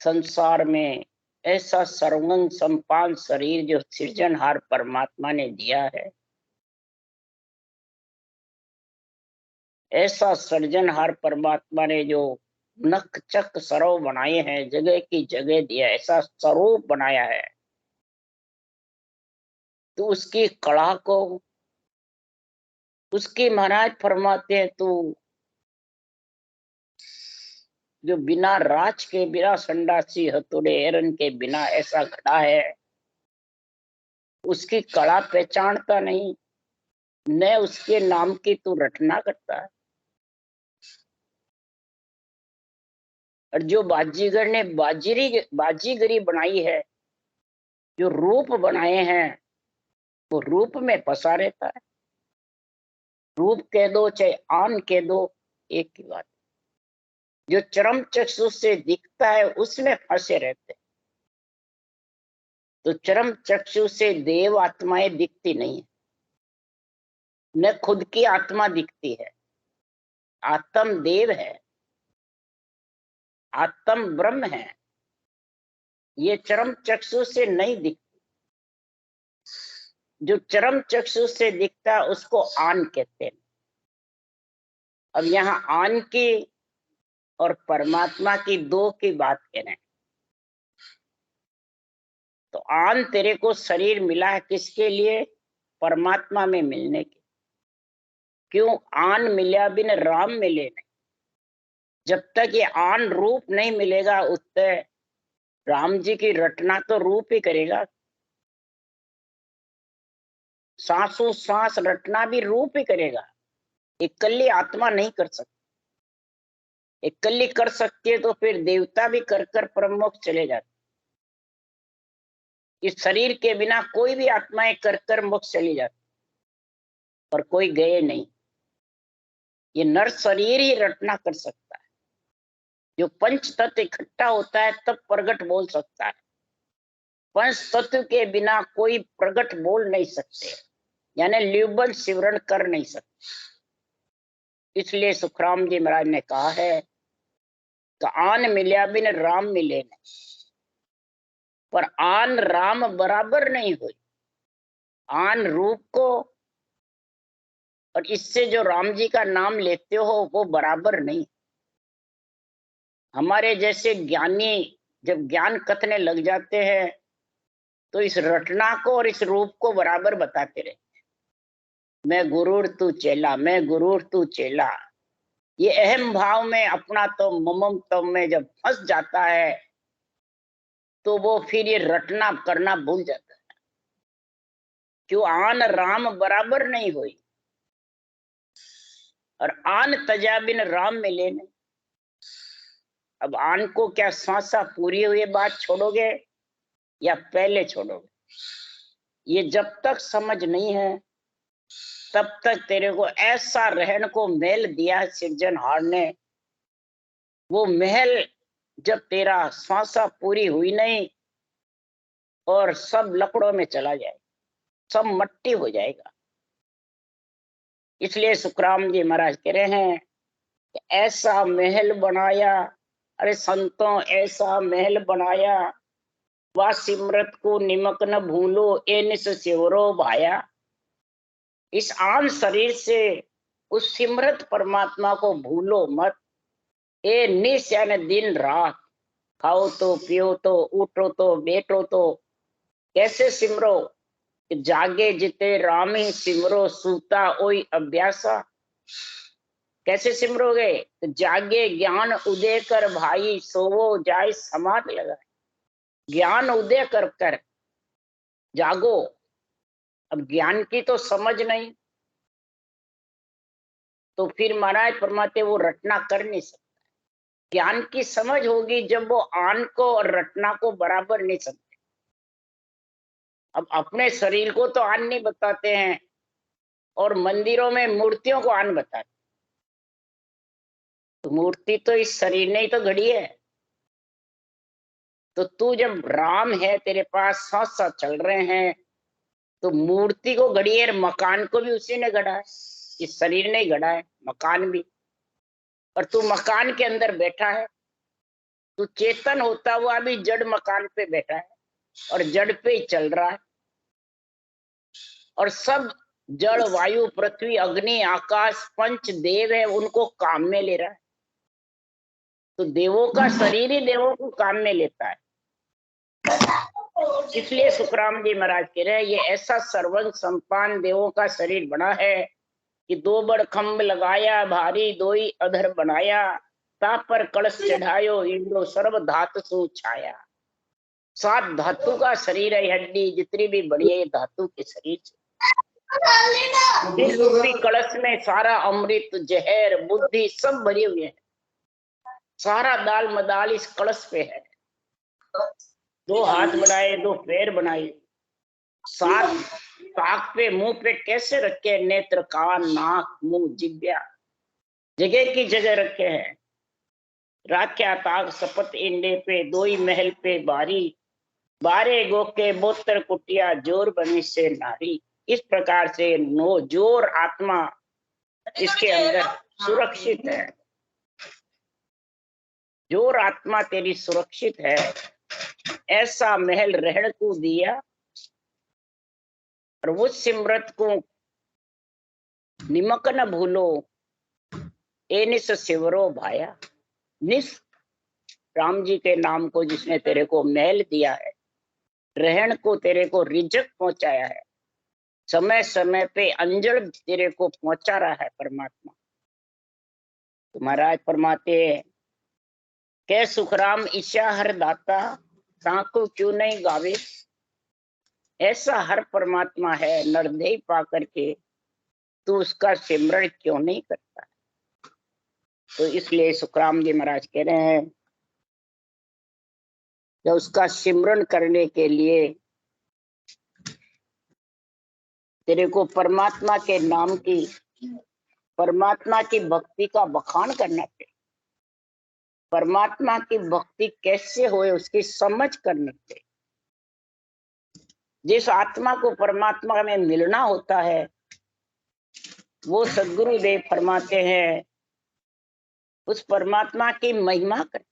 संसार में ऐसा सर्वांग संपान शरीर जो सृजनहार परमात्मा ने दिया है, ऐसा सृजनहार परमात्मा ने जो नख चक सरोव बनाए हैं, जगह की जगह दिया, ऐसा स्वरूप बनाया है, तो उसकी कला को उसकी महाराज फरमाते हैं, तू जो बिना राज के, बिना संडासी हथौड़े एरन के बिना ऐसा खड़ा है, उसकी कला पहचानता नहीं, न उसके नाम की तू रटना करता है। और जो बाजीगर ने बाजीगरी बनाई है, जो रूप बनाए हैं, वो रूप में फंसा रहता है। रूप कह दो चाहे आन कह दो, एक ही बात। जो चरम चक्षु से दिखता है उसमें फंसे रहते हैं। तो चरम चक्षु से देव आत्माएं दिखती नहीं है, न खुद की आत्मा दिखती है। आत्म देव है, आत्म ब्रह्म है, ये चरम चक्षु से नहीं दिखती। जो चरम चक्षु से दिखता है उसको आन कहते हैं। अब यहाँ आन की और परमात्मा की दो की बात करें, तो आन तेरे को शरीर मिला है किसके लिए? परमात्मा में मिलने के। क्यों? आन मिला बिन राम मिले नहीं। जब तक ये आन रूप नहीं मिलेगा, उत्ते राम जी की रटना तो रूप ही करेगा। सांसों सांस रटना भी रूप ही करेगा। इकल्ली आत्मा नहीं कर सकती। इकल्ली कर सकती है तो फिर देवता भी कर कर परमोक्ष चले जाते। इस शरीर के बिना कोई भी आत्माएं कर कर मोक्ष चली जाती, पर कोई गए नहीं। ये नर शरीर ही रटना कर सकता है। जो पंच तत्व इकट्ठा होता है तब प्रगट बोल सकता है। पंच तत्व के बिना कोई प्रगट बोल नहीं सकते, यानी ल्यूबल सिमरण कर नहीं सकते। इसलिए सुखराम जी महाराज ने कहा है कि आन मिल्या बिन राम मिले नहीं। पर आन राम बराबर नहीं हुई। आन रूप को और इससे जो राम जी का नाम लेते हो वो बराबर नहीं। हमारे जैसे ज्ञानी जब ज्ञान कथने लग जाते हैं तो इस रटना को और इस रूप को बराबर बताते रहे। मैं गुरूर तू चेला, मैं गुरूर तू चेला। ये अहम भाव में अपना तो ममम तो में जब फंस जाता है तो वो फिर ये रटना करना भूल जाता है। क्यों? आन राम बराबर नहीं हुई, और आन तजा बिन राम मिले नहीं। अब आन को क्या सांसा पूरी हुई बात छोड़ोगे या पहले छोड़ोगे? ये जब तक समझ नहीं है तब तक तेरे को ऐसा रहन को महल दिया है सृजनहार ने। वो महल जब तेरा सांसा पूरी हुई नहीं और सब लकड़ों में चला जाए, सब मट्टी हो जाएगा। इसलिए सुखराम जी महाराज कह रहे हैं कि ऐसा महल बनाया, अरे संतों ऐसा महल बनाया, वह सिमरत को निमक न भूलो, ए निस सिवरो भाया। इस आन शरीर से उस सिमरत परमात्मा को भूलो मत। ए निस यानी दिन रात, खाओ तो पियो तो उठो तो बैठो तो कैसे सिमरो? जागे जिते राम ही सिमरो, सूता ओई अभ्यासा। कैसे सिमरोगे? जागे ज्ञान उदय कर भाई, सोवो जाय समाधि लगाए। ज्ञान उदय कर कर जागो। अब ज्ञान की तो समझ नहीं, तो फिर महाराज फरमाते वो रटना कर नहीं सकता। ज्ञान की समझ होगी जब वो आन को और रटना को बराबर नहीं समझे। अब अपने शरीर को तो आन नहीं बताते हैं और मंदिरों में मूर्तियों को आन बताते। तो मूर्ति तो इस शरीर ने ही तो घड़ी है। तो तू जब राम है, तेरे पास सांस चल रहे हैं, तो मूर्ति को घड़ी है, मकान को भी उसी ने गढ़ा है। इस शरीर ने ही गढ़ा है मकान भी, और तू मकान के अंदर बैठा है। तो चेतन होता हुआ भी जड़ मकान पे बैठा है और जड़ पे ही चल रहा है, और सब जड़ वायु पृथ्वी अग्नि आकाश पंच देव है, उनको काम में ले रहा है। तो देवों का शरीर ही देवों को काम में लेता है। इसलिए सुखराम जी महाराज कह रहे हैं, ये ऐसा सर्वंग संपान देवों का शरीर बना है कि दो बड़ खम्भ लगाया, भारी दोई अधर बनाया, ता पर कलश चढ़ायो, इंद्रो सर्व धातु सु छाया। 7 धातु का शरीर है, हड्डी जितनी भी बड़ी है धातु के शरीर से। इस रूपी कलश में सारा अमृत जहर बुद्धि सब भरे हुए हैं, सारा दाल मदाल इस कलश पे है। 2 हाथ बनाए, 2 पैर बनाए, 7 ताक पे मुंह पे कैसे रखे, नेत्र कान नाक मुंह जिब्या जगह की जगह रखे हैं। राख्या ताक सपत इंडे पे, 2 महल पे बारी, 12 गोके बोतर कुटिया, जोर बनी से नारी। इस प्रकार से नो जोर आत्मा इसके अंदर सुरक्षित है, जोर आत्मा तेरी सुरक्षित है। ऐसा महल रहण को दिया, और वो सिमरत को निमक न भूलो, ए निस शिवरो भाया। निस राम जी के नाम को जिसने तेरे को महल दिया है, रहण को तेरे को रिजक पहुंचाया है, समय समय पे अंजल तेरे को पहुंचा रहा है परमात्मा। तो महाराज फरमाते हैं, कै सुखराम ईशा हर दाता, ताको क्यों नहीं गावे। ऐसा हर परमात्मा है, नरदेह पा करके तू उसका सिमरण क्यों नहीं करता। तो इसलिए सुखराम जी महाराज कह रहे हैं, कि उसका सिमरण करने के लिए तेरे को परमात्मा के नाम की, परमात्मा की भक्ति का बखान करना चाहिए। परमात्मा की भक्ति कैसे होए उसकी समझ करनी चाहिए। जिस आत्मा को परमात्मा में मिलना होता है, वो सद्गुरुदेव फरमाते हैं, उस परमात्मा की महिमा कर।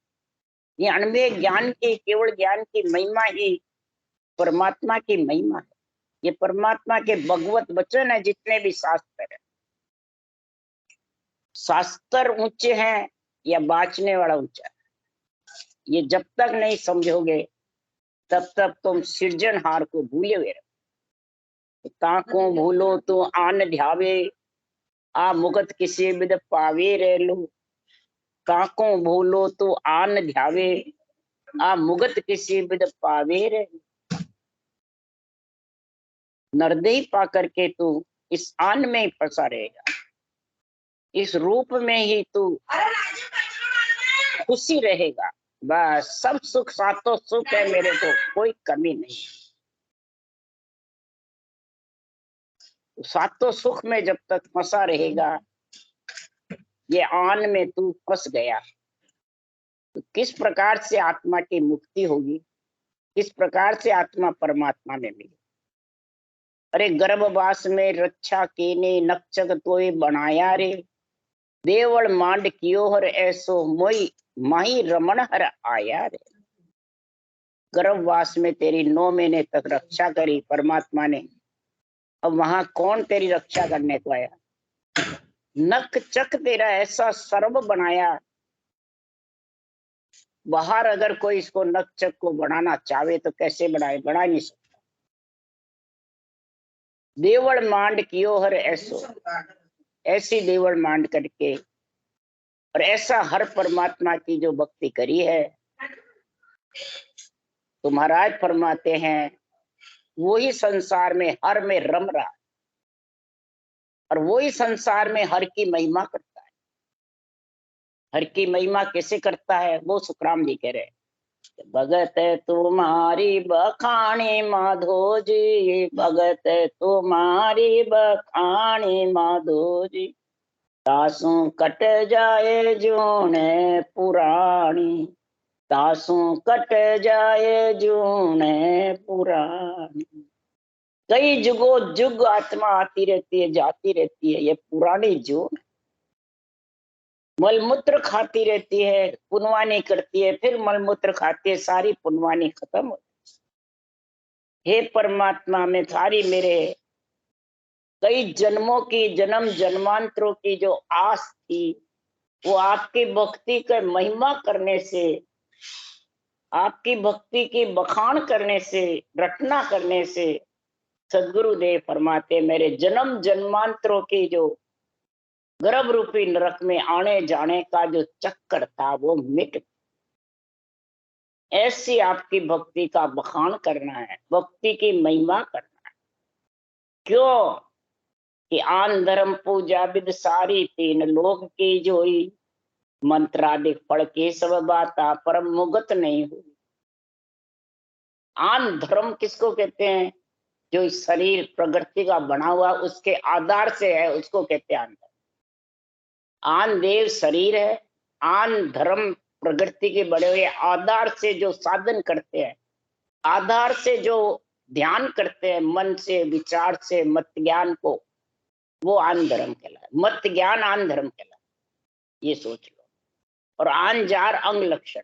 ये अणवे ज्ञान की, केवल ज्ञान की महिमा ही परमात्मा की महिमा है। ये परमात्मा के भगवत वचन है। जितने भी शास्त्र है, शास्त्र ऊंचे हैं या बांचने वाला ऊंचा है, ये जब तक नहीं समझोगे तब तक तुम सृजनहार को भूले हुए रहो। ताको भूलो तो आन ध्यावे, आ मुगत किसी विद पावे रे लो। ताको भूलो तो आन ध्यावे, आ मुगत किसी विद पावे रे। नरदेह पा करके तू इस आन में ही फंसा रहेगा, इस रूप में ही तू खुशी रहेगा। बस सब सुख सातों सुख है मेरे को, कोई कमी नहीं। सातों सुख में जब तक फंसा रहेगा, ये आन में तू फंस गया। तो किस प्रकार से आत्मा की मुक्ति होगी, किस प्रकार से आत्मा परमात्मा में मिली। अरे गर्भवास में रक्षा केने, नक्षक तोय बनाया रे। देवल मांड कियो हर ऐसो, मोई माही रमण हर आया रे। गर्भवास में तेरी 9 महीने तक रक्षा करी परमात्मा ने। अब वहां कौन तेरी रक्षा करने को आया। नक चक तेरा ऐसा सर्व बनाया, बाहर अगर कोई इसको नक चक को बनाना चाहे तो कैसे बनाए, बना नहीं सकता। देवल मांड कियो हर ऐसो, ऐसी देवल मांड करके और ऐसा हर परमात्मा की जो भक्ति करी है, तो महाराज फरमाते हैं वही संसार में हर में रम रहा, और वही संसार में हर की महिमा करता है। हर की महिमा कैसे करता है, वो सुखराम जी कह रहे हैं, भगत तुम्हारी बखानी माधो जी, भगत तुम्हारी बखानी माधो जी। तासू कट जाए जूने पुरानी, तासू कट जाए जूने पुरानी। कई जुगों जुग आत्मा आती रहती है, जाती रहती है, ये पुरानी जून। मलमूत्र खाती रहती है, पुनवानी करती है, फिर मलमूत्र खाती है, सारी पुनवानी खत्म हो। हे परमात्मा, में सारी मेरे कई जन्मों की, जन्म जन्मांतरों की जो आस थी, वो आपकी भक्ति के महिमा करने से, आपकी भक्ति की बखान करने से, रटना करने से सदगुरुदेव फरमाते मेरे जन्म जन्मांतरों की जो गर्भ रूपी नरक में आने जाने का जो चक्कर था वो मिट। ऐसी आपकी भक्ति का बखान करना है, भक्ति की महिमा करना है। क्यों कि आन धर्म पूजा विद सारी, तीन लोक की जोई, मंत्रादिक फल के सब बाता परम मुगत नहीं हुई। आन धर्म किसको कहते हैं? जो इस शरीर प्रकृति का बना हुआ उसके आधार से है, उसको कहते हैं आन धर्म। आन देव शरीर है, आन धर्म प्रकृति के बड़े हुए आधार से जो साधन करते हैं, आधार से जो ध्यान करते हैं, मन से विचार से मत ज्ञान को, वो आन धर्म कहलाए। मत ज्ञान आन धर्म कहलाए, ये सोच लो। और आन जार अंग लक्षण,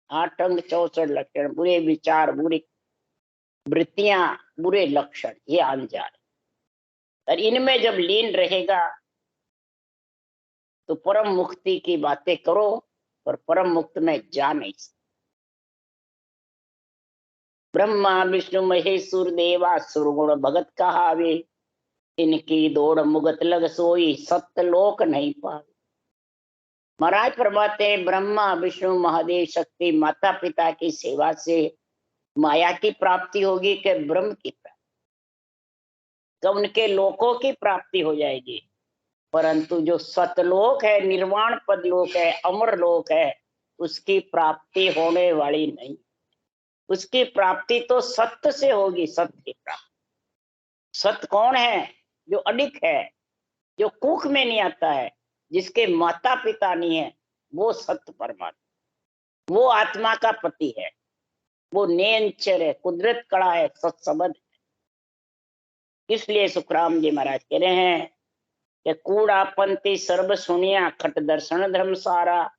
8 अंग 64 लक्षण, बुरे विचार, बुरी वृत्तियां, बुरे लक्षण, ये आन जार। और इनमें जब लीन रहेगा तो परम मुक्ति की बातें करो, और परम मुक्त में जा नहीं सकते। ब्रह्मा विष्णु महेश देवा सुरगुण भगत कहावे, इनकी दौड़ मुगत लग सोई, सत्य लोक नहीं पावे। महाराज फरमाते ब्रह्मा विष्णु महादेव शक्ति माता पिता की सेवा से माया की प्राप्ति होगी कि ब्रह्म की प्राप्ति, तो उनके लोकों की प्राप्ति हो जाएगी। परंतु जो सतलोक है, निर्वाण पद लोक है, अमर लोक है, उसकी प्राप्ति होने वाली नहीं। उसकी प्राप्ति तो सत्य से होगी, सत्य की प्राप्ति। सत्य कौन है? जो अडिक है, जो कुख में नहीं आता है, जिसके माता पिता नहीं है, वो सत्य परमात्मा, वो आत्मा का पति है, वो नेचर है, कुदरत कड़ा है, सत्सबद है। इसलिए सुखराम जी महाराज कह रहे हैं कि कूड़ा पंथी सर्व सुनिया, खट दर्शन धर्म सारा,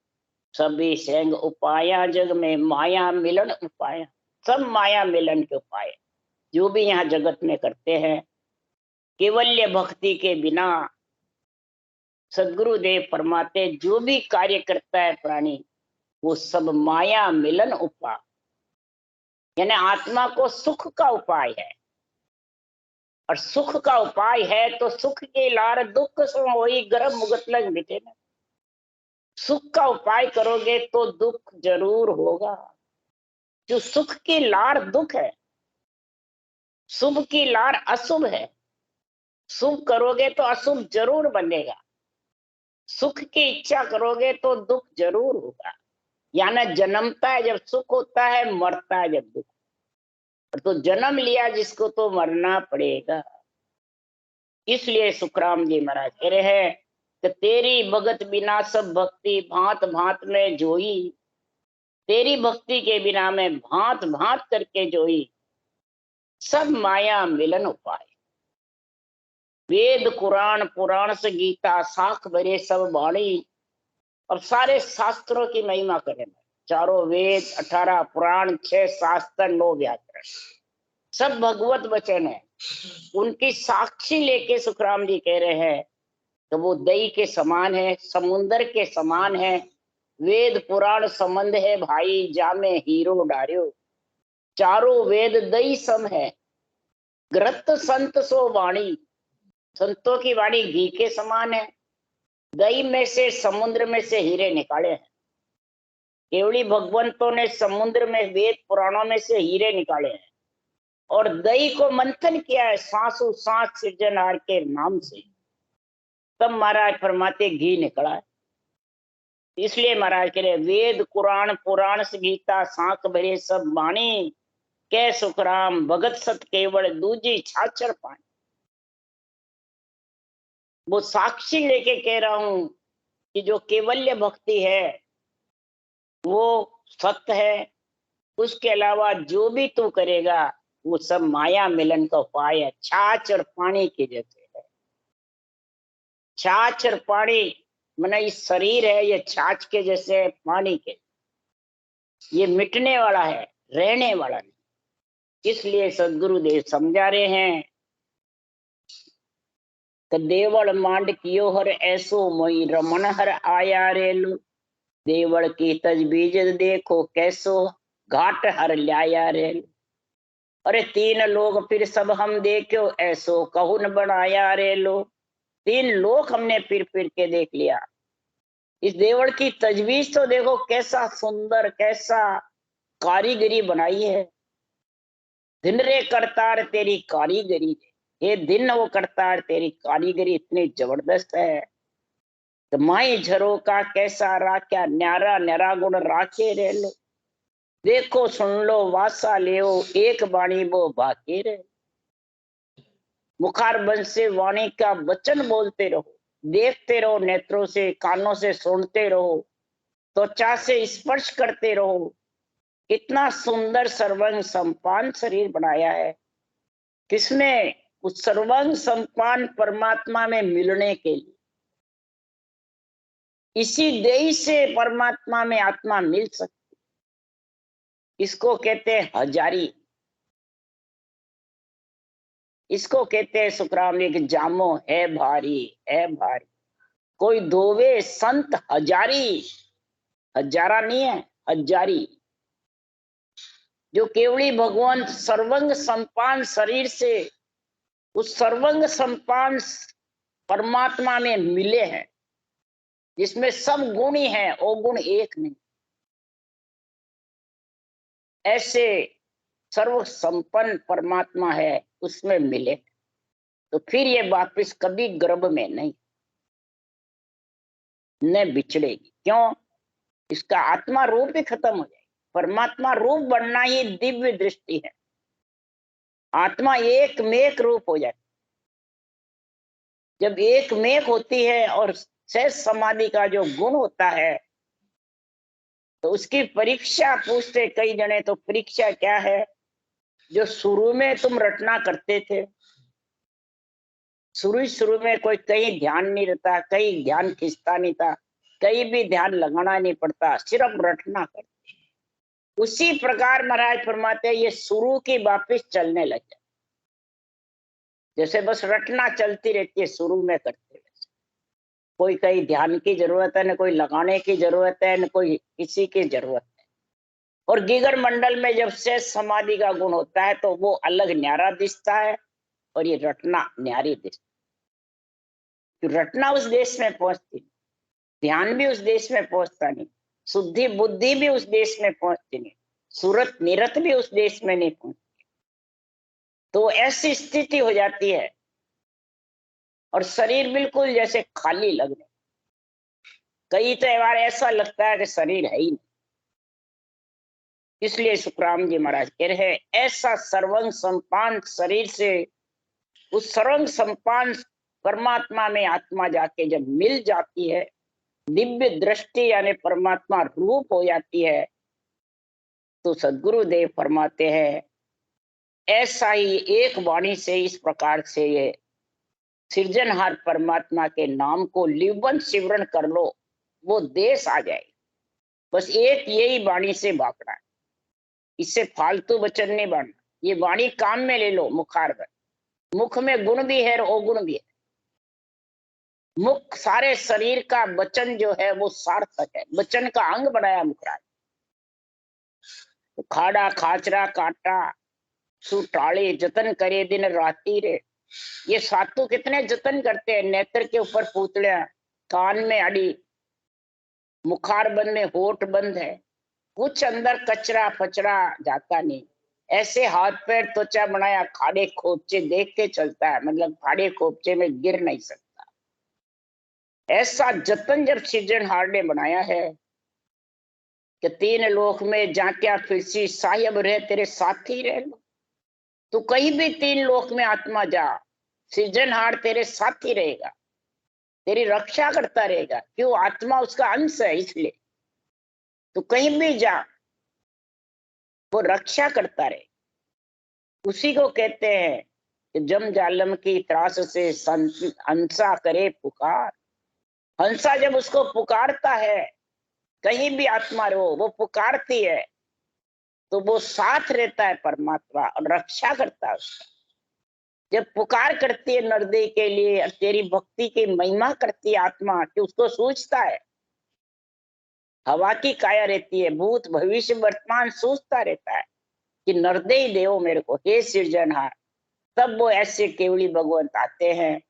सभी सेंग उपाया जग में माया मिलन उपाया। सब माया मिलन के उपाय जो भी यहाँ जगत में करते हैं, केवल्य भक्ति के बिना सदगुरुदेव फरमाते जो भी कार्य करता है प्राणी, वो सब माया मिलन उपाय, यानी आत्मा को सुख का उपाय है। और सुख का उपाय है तो सुख के लार दुख सो होई, गर्भ मुगत लग मिटे न। सुख का उपाय करोगे तो दुख जरूर होगा। जो सुख की लार दुख है, शुभ की लार अशुभ है। शुभ करोगे तो अशुभ जरूर बनेगा, सुख की इच्छा करोगे तो दुख जरूर होगा। यानी जन्मता है जब सुख होता है, मरता है जब दुख। तो जन्म लिया जिसको तो मरना पड़ेगा। इसलिए सुखराम जी महाराज कह रहे हैं कि तेरी भगत बिना सब भक्ति भांत भांत में जोई, तेरी भक्ति के बिना में भांत भांत करके जोई, सब माया मिलन उपाय। वेद कुरान पुराण से गीता साख भरे सब वाणी। अब सारे शास्त्रों की महिमा करें, चारों वेद 18 पुराण 6 शास्त्र 9 व्याकरण, सब भगवत वचन है। उनकी साक्षी लेके सुखराम जी कह रहे हैं तो वो दही के समान है, समुंदर के समान है। वेद पुराण संबंध है भाई, जामे हीरो डार्यो। चारों वेद दही सम है, ग्रत संत सो वाणी। संतों की वाणी घी के समान है। दही में से, समुद्र में से हीरे निकाले हैं। केवली भगवंतों ने समुद्र में, वेद पुराणों में से हीरे निकाले हैं और दही को मंथन किया है सांसों सांस सृजनहार के नाम से, तब महाराज फरमाते घी निकला है। इसलिए महाराज कह रहे वेद कुरान पुराण से गीता साख भरे सब वाणी, कै सुखराम भगत सत केवल दूजी छाछर पानी। वो साक्षी लेके कह रहा हूं कि जो केवल्य भक्ति है वो सत्य है। उसके अलावा जो भी तू करेगा वो सब माया मिलन का उपाय है। छाछ और पानी के जैसे है। छाछ और पानी मैंने ये शरीर है, ये छाछ के जैसे पानी के, ये मिटने वाला है, रहने वाला नहीं। इसलिए सदगुरुदेव समझा रहे हैं कि देवल मांड कियो हर ऐसो मोई रमन हर आया रेलू। देवल की तजबीज देखो कैसो घाट हर ल्याया रेलू। अरे तीन लोग फिर सब हम देखो ऐसो कहून बनाया रेलो। तीन लोग हमने फिर फिर के देख लिया। इस देवल की तजवीज तो देखो कैसा सुंदर, कैसा कारीगरी बनाई है। दिन रे करतार तेरी कारीगरी, ये दिन वो करतार तेरी कारीगरी इतनी जबरदस्त है। तो माई झरोका कैसा राख्या न्यारा न्यारा गुण राखे रे लो। देखो सुन लो वासा लेओ एक बाणी वो बाकी रे। मुखार बंश से वाणी का वचन बोलते रहो, देखते रहो नेत्रों से, कानों से सुनते रहो, त्वचा से स्पर्श करते रहो। इतना सुंदर सर्वांग संपान शरीर बनाया है। किसमें? उस सर्वांग संपान परमात्मा में मिलने के लिए। इसी देह से परमात्मा में आत्मा मिल सकती। इसको कहते हैं हजारी। इसको कहते हैं सुखराम जी की जामो है भारी, है भारी। कोई दोवे संत हजारी, हजारा नहीं है, हजारी। जो केवली भगवान सर्वंग संपान शरीर से उस सर्वंग संपान परमात्मा में मिले हैं, जिसमें सब गुण ही है, अवगुण एक नहीं। ऐसे सर्व संपन्न परमात्मा है, उसमें मिले तो फिर ये वापिस कभी गर्भ में नहीं न बिछड़ेगी। क्यों? इसका आत्मा रूप ही खत्म हो जाएगा। परमात्मा रूप बनना ही दिव्य दृष्टि है। आत्मा एक मेक रूप हो जाती। जब एक मेक होती है और सहज समाधि का जो गुण होता है, तो उसकी परीक्षा पूछते कई जने, तो परीक्षा क्या है? जो शुरू में तुम रटना करते थे, शुरू में कोई कहीं ध्यान नहीं रहता, कहीं ध्यान खींचता नहीं था, कहीं भी ध्यान लगाना नहीं पड़ता, सिर्फ रटना करते। उसी प्रकार महाराज फरमाते ये शुरू की वापिस चलने लग जाए। जैसे बस रटना चलती रहती है शुरू में करते, कोई कहीं ध्यान की जरूरत है, न कोई लगाने की जरूरत है, न कोई किसी की जरूरत है। और गिगर मंडल में जब से समाधि का गुण होता है तो वो अलग न्यारा दिखता है, और ये रटना न्यारी दिखता है। तो रटना उस देश में पहुंचती, ध्यान भी उस देश में पहुंचता नहीं, शुद्धि बुद्धि भी उस देश में पहुंचती नहीं, सूरत निरत भी उस देश में नहीं पहुंचती। तो ऐसी स्थिति हो जाती है और शरीर बिल्कुल जैसे खाली लगने। कई बार ऐसा लगता है कि शरीर है ही नहीं। इसलिए सुखराम जी महाराज कह रहे हैं ऐसा सर्वंग संपान शरीर से उस सर्वंग संपान परमात्मा में आत्मा जाके जब मिल जाती है, दिव्य दृष्टि यानी परमात्मा रूप हो जाती है, तो सदगुरुदेव फरमाते हैं ऐसा ही एक वाणी से इस प्रकार से ये सृजनहार परमात्मा के नाम को लिवन सिमरन कर लो, वो देश आ जाए। बस एक यही वाणी से भागना है, इससे फालतू वचन नहीं बढ़ना। ये वाणी काम में ले लो। मुखार पर मुख में गुण भी है और अवगुण भी है। मुख सारे शरीर का वचन जो है वो सार्थक है, वचन का अंग बनाया मुखराज। तो खाड़ा खाचरा काटा सुटाले जतन करे दिन राती रे। ये सातों कितने जतन करते हैं। नेत्र के ऊपर पुतलियां, कान में अड़ी, मुखार बंद में होठ बंद है, कुछ अंदर कचरा फचरा जाता नहीं। ऐसे हाथ पैर त्वचा बनाया, खाड़े खोपचे देख के चलता है, मतलब खाड़े खोपचे में गिर नहीं सकता। ऐसा जतन जब सृजनहार ने बनाया है कि तीन लोक में जाक्या फिरसी साहिब रहे तेरे साथी रह लो। तू कहीं भी तीन लोक में आत्मा जा, सृजनहार तेरे साथी रहेगा, तेरी रक्षा करता रहेगा। क्यों? आत्मा उसका अंश है, इसलिए तू कहीं भी जा वो रक्षा करता रहे। उसी को कहते हैं कि जम जालम की त्रास से अंसा करे पुकार। हंसा जब उसको पुकारता है, कहीं भी आत्मा रहो, वो पुकारती है तो वो साथ रहता है परमात्मा और रक्षा करता है उसका। जब पुकार करती है नरदे के लिए और तेरी भक्ति की महिमा करती है आत्मा, कि उसको सूझता है, हवा की काया रहती है, भूत भविष्य वर्तमान सूझता रहता है कि नरदे देव मेरे को, हे सृजनहार। तब वो ऐसे केवली भगवंत आते हैं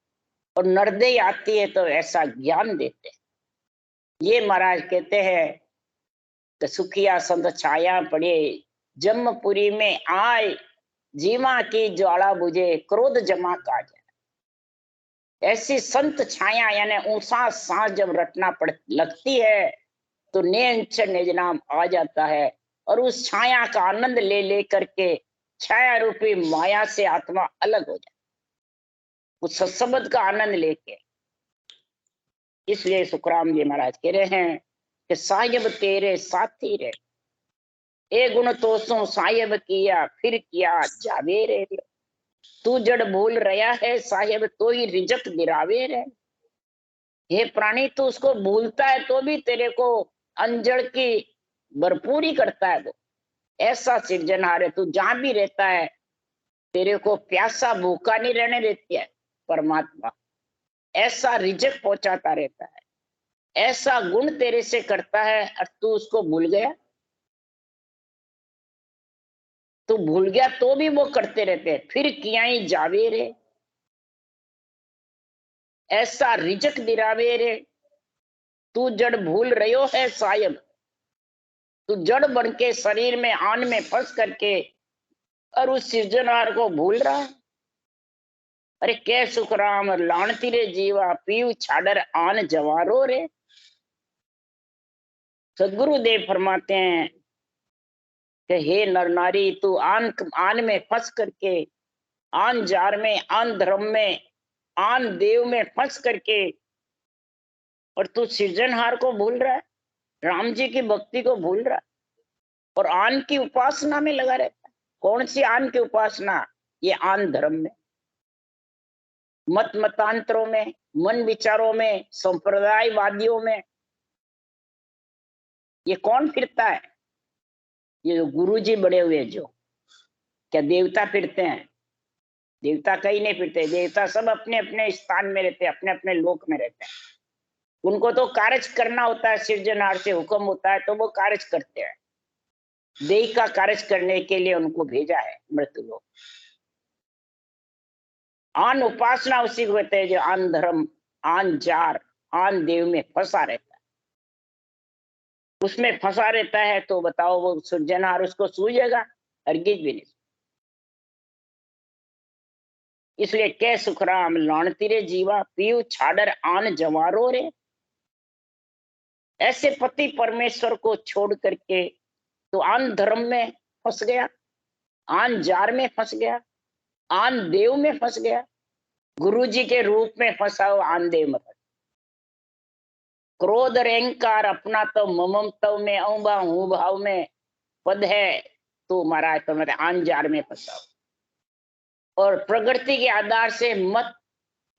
और नरदे आती है तो ऐसा ज्ञान देते हैं। ये महाराज कहते हैं कि सुखिया संत छाया पड़े, जम्मपुरी में आए, जीवा की ज्वाला बुझे, क्रोध जमा काज। ऐसी संत छाया यानी ऊंसा सांस जब रटना पड़ लगती है तो नेंचर निज नाम आ जाता है, और उस छाया का आनंद ले ले करके छाया रूपी माया से आत्मा अलग हो जाए, उस सत्संग का आनंद लेके। इसलिए सुखराम जी महाराज कह रहे हैं कि साहिब तेरे साथी रे, ए गुण तो सो साहिब किया फिर किया जावे रे। तू जड़ भूल रहा है साहिब तो ही रिजक गिरावे रे। हे प्राणी, तू उसको भूलता है तो भी तेरे को अंजड़ की भरपूरी करता है वो। ऐसा सिरजनहार है, तू जहां भी रहता है तेरे को प्यासा भूखा नहीं रहने देती है परमात्मा। ऐसा रिजक पहुंचाता रहता है, ऐसा गुण तेरे से करता है और तू उसको भूल गया। तू भूल गया तो भी वो करते रहते हैं, फिर किया ही जावे रे। ऐसा रिजक दिरावे रे। तू जड़ भूल रहो है सायब, तू जड़ बन के शरीर में आन में फंस करके और उस सृजनहार को भूल रहा है। अरे कै सुखराम लाणती रे जीवा, पीव छाडर आन जवारो रे। सदगुरुदेव फरमाते हैं कि हे नर नारी, तू आन आन में फंस करके, आन जार में, आन धर्म में, आन देव में फंस करके, और तू सृजनहार को भूल रहा है, राम जी की भक्ति को भूल रहा है और आन की उपासना में लगा रहता है। कौन सी आन की उपासना? ये आन धर्म में, मत मतांतरों में, मन विचारों में, संप्रदायवादियों में। ये कौन फिरता है? ये गुरु जी बड़े हुए जो। क्या देवता फिरते हैं? देवता कहीं नहीं फिरते, देवता सब अपने अपने स्थान में रहते हैं, अपने अपने लोक में रहते हैं। उनको तो कार्य करना होता है, सृजनहार से हुक्म होता है तो वो कार्य करते हैं। देह का कार्य करने के लिए उनको भेजा है मृत्यु लोग। आन उपासना उसी को कहते हैं जो आन धर्म, आन जार, आन देव में फंसा रहता है। उसमें फंसा रहता है तो बताओ वो सृजनहार उसको सूझेगा? हरगिज भी नहीं। इसलिए कै सुखराम लाणती रे जीवा, पीव छाडर आन जवारो रे। ऐसे पति परमेश्वर को छोड़ करके तो आन धर्म में फंस गया, आन जार में फंस गया, आन देव में फंस गया, गुरु जी के रूप में फंसा हुआ आन देव में। क्रोध और अहंकार अपना तो ममम तव में औबा हूं भाव में पद है, तो महाराज तो मेरे आन जार में फंसा। और प्रकृति के आधार से मत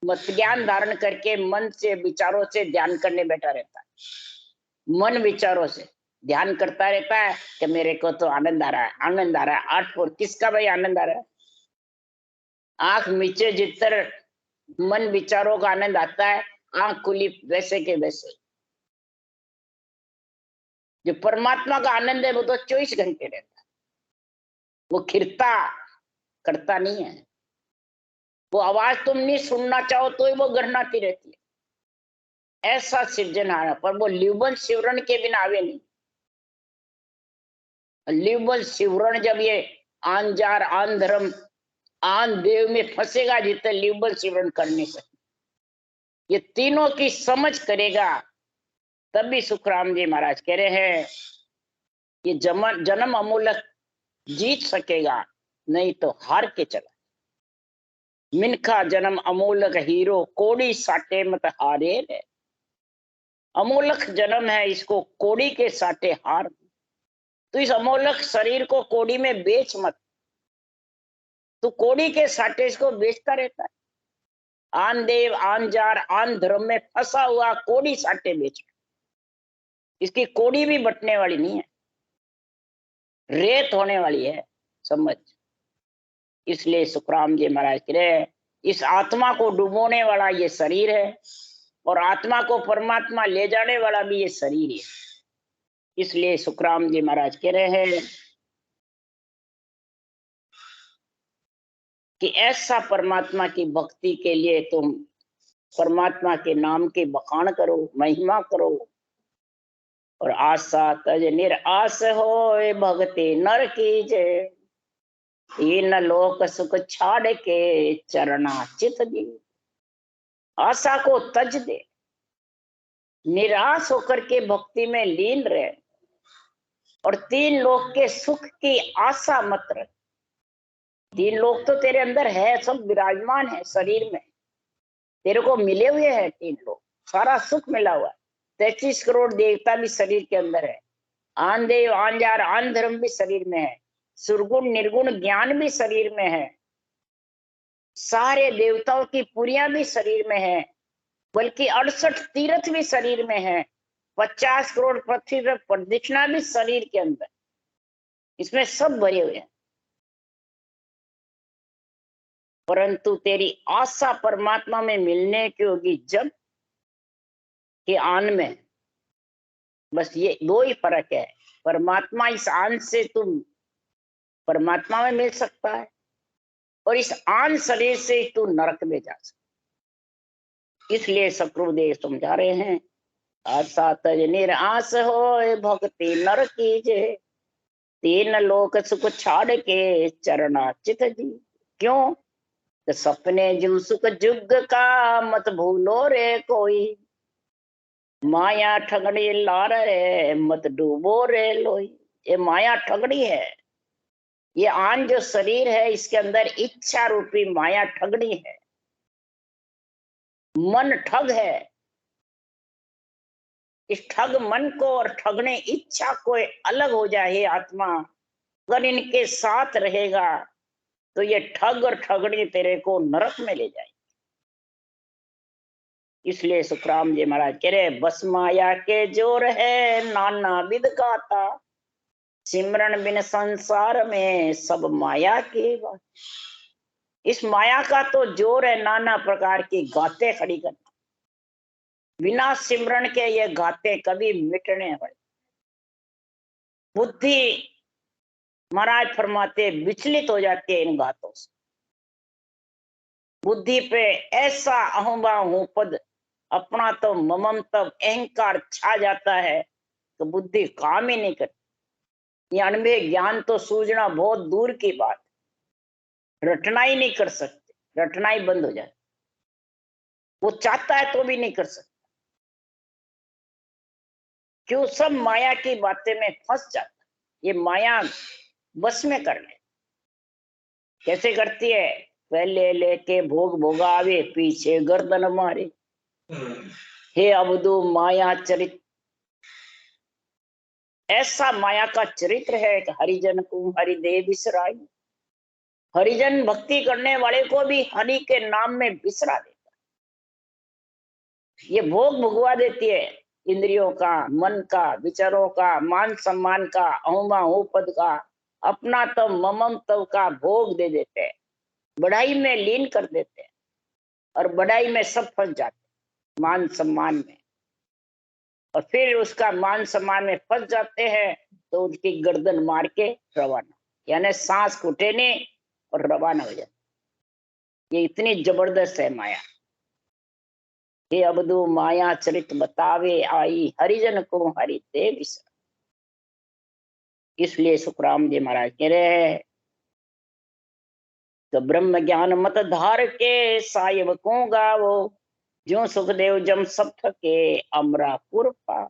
मत ज्ञान धारण करके मन से विचारों से ध्यान करने बैठा रहता है। मन विचारों से ध्यान करता रहता है कि मेरे को तो आनंद आ रहा है, आनंद आ रहा है। आठ और किसका भाई आनंद आ रहा है? आंख मीचे जितर मन विचारों का आनंद आता है, आंख खुली वैसे के वैसे। जो परमात्मा का आनंद है वो तो 24 घंटे रहता है, वो खिरता करता नहीं है। वो आवाज तुम नहीं सुनना चाहो तो ही वो गरनाती रहती है। ऐसा सृजनहार, पर वो लिवबल शिवरण के बिना आवे नहीं। लिवबल शिवरण जब ये आन जार, आन धर्म, आन देव में फंसेगा, जितने लिवबल शिवरण करने से ये तीनों की समझ करेगा, तभी सुखराम जी महाराज कह रहे हैं ये जन्म अमूलक जीत सकेगा, नहीं तो हार के चला। मिनखा जन्म अमूलक हीरो, कोड़ी साटे मत हारे रे। अमूलक जन्म है, इसको कोड़ी के साटे हार। तो इस अमूलक शरीर को कोड़ी में बेच मत। तो कोड़ी के साटे इसको बेचता रहता है। आन देव आन जार आन धर्म में फंसा हुआ कोड़ी साटे बेच, इसकी कोड़ी भी बटने वाली नहीं है, रेत होने वाली है, समझ। इसलिए सुखराम जी महाराज कह रहे इस आत्मा को डुबोने वाला ये शरीर है और आत्मा को परमात्मा ले जाने वाला भी ये शरीर है। इसलिए सुखराम जी महाराज कह रहे हैं कि ऐसा परमात्मा की भक्ति के लिए तुम परमात्मा के नाम के बखान करो, महिमा करो, और आशा तज निराश हो भक्ति नर की जय, तीन लोक सुख छाड़ के चरना चित दी। आशा को तज दे, निराश होकर के भक्ति में लीन रहे, और तीन लोक के सुख की आशा मत रख। तीन लोग तो तेरे अंदर है, सब विराजमान है शरीर में, तेरे को मिले हुए हैं तीन लोग, सारा सुख मिला हुआ है। 33 करोड़ देवता भी शरीर के अंदर है, आन देव आन जार आन धर्म भी शरीर में है, सुरगुण निर्गुण ज्ञान भी शरीर में है, सारे देवताओं की पुरियां भी शरीर में है, बल्कि 68 तीर्थ भी शरीर में है, 50 करोड़ पृथ्वी पर प्रदक्षिणा भी शरीर के अंदर, इसमें सब भरे हुए हैं। परंतु तेरी आशा परमात्मा में मिलने की होगी जब कि आन में, बस ये दो ही फर्क है। परमात्मा इस आन से तुम परमात्मा में मिल सकता है, और इस आन शरीर से तू नरक में जा सकता। इसलिए सकृदेव समझा रहे हैं आशा तज निराश हो भक्ति नर कीजे, तीन लोक सुख छाड़ के चरना चित जी। क्यों? तो सपने जो सुख जुग का मत भूलो रे कोई, माया ठगड़ी लार रे मत डूबो रे लोई। ये माया ठगड़ी है, ये आन जो शरीर है इसके अंदर इच्छा रूपी माया ठगड़ी है, मन ठग है। इस ठग मन को और ठगने इच्छा को अलग हो जाए आत्मा, अगर इनके साथ रहेगा तो ये ठग और ठगड़ी तेरे को नरक में ले जाए। इसलिए सुखराम जी महाराज कह रहे बस माया के जोर है नाना विद गाता, सिमरन बिन संसार में सब माया की बात। इस माया का तो जोर है नाना प्रकार की गाते खड़ी करना, बिना सिमरन के ये गाते कभी मिटने वाले। बुद्धि महाराज फरमाते विचलित हो जाती है इन गातों से, बुद्धि पे ऐसा अहंभाव पद अपना तो ममम तब अहंकार छा जाता है तो बुद्धि काम ही नहीं करती। ये अनुभव ज्ञान तो सूझना बहुत दूर की बात, रटना ही नहीं कर सकते, रटना ही बंद हो जाए, वो चाहता है तो भी नहीं कर सकता। क्यों? सब माया की बातें में फंस जाता, ये माया बस में कर ले। कैसे करती है? पहले लेके भोग भोगावे पीछे गर्दन मारे, हे अवधू माया चरित। ऐसा माया का चरित्र है कि हरिजन को हरिदेव बिसराई, हरिजन भक्ति करने वाले को भी हरि के नाम में बिसरा देता। ये भोग भुगवा देती है, इंद्रियों का, मन का, विचारों का, मान सम्मान का, अहुमा पद का, अपना तब ममम तब का भोग दे देते हैं, बढ़ाई में लीन कर देते हैं, और बढ़ाई में सब फंस जाते हैं, मान सम्मान में। और फिर उसका मान सम्मान में फंस जाते हैं तो उसकी गर्दन मार के रवाना, यानी सांस घुटे नहीं और रवाना हो जाते। ये इतनी जबरदस्त है माया। हे अबदू माया चरित बतावे आई, हरिजन को हरि देव बिसरा। इसलिए सुखराम जी महाराज कह रहे हैं तो ब्रह्म ज्ञान मत धार के सायब को गावो, जो सुखदेव जम सब थके अमरापुर पा।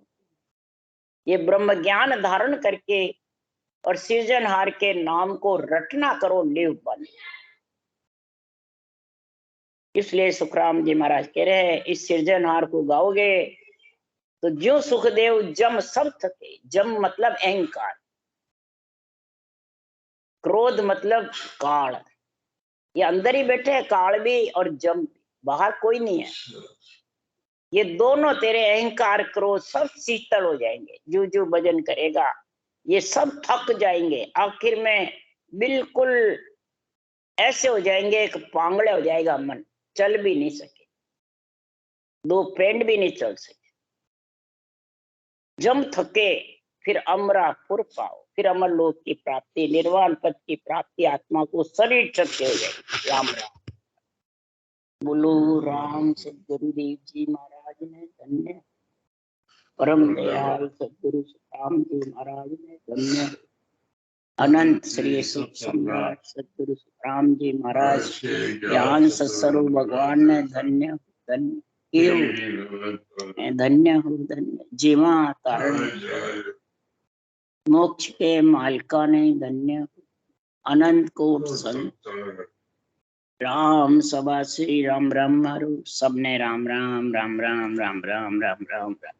ये ब्रह्म ज्ञान धारण करके और सृजनहार के नाम को रटना करो लिव बन। इसलिए सुखराम जी महाराज कह रहे हैं इस सृजनहार को गाओगे तो जो सुखदेव जम सब थके, जम मतलब अहंकार, क्रोध मतलब काल, ये अंदर ही बैठे हैं काल भी और जम भी, बाहर कोई नहीं है। ये दोनों तेरे अहंकार क्रोध सब शीतल हो जाएंगे, जो जो भजन करेगा ये सब थक जाएंगे, आखिर में बिल्कुल ऐसे हो जाएंगे, एक पांगड़े हो जाएगा मन, चल भी नहीं सके, दो पेंड भी नहीं चल सके। जम थके फिर अमरापुर पाओ, फिर अमर लोक की प्राप्ति, निर्वाण पद की प्राप्ति, आत्मा को शरीर शक्ति हो जाएगी। राम राम बोलो। राम सदगुरु देव जी महाराज ने धन्य, परम दयाल सदगुरु राम जी महाराज ने धन्य, अनंत श्री सुख सम्राट सदगुरु राम जी महाराज ज्ञान सत्स्वरूप भगवान ने धन्य धन्य धन्य हो धन्य, जीवा तारण मोक्ष के मालिका ने धन्य, अनंत कोट संत राम सभा श्री राम राम मारो, सबने राम राम राम राम राम राम राम राम राम।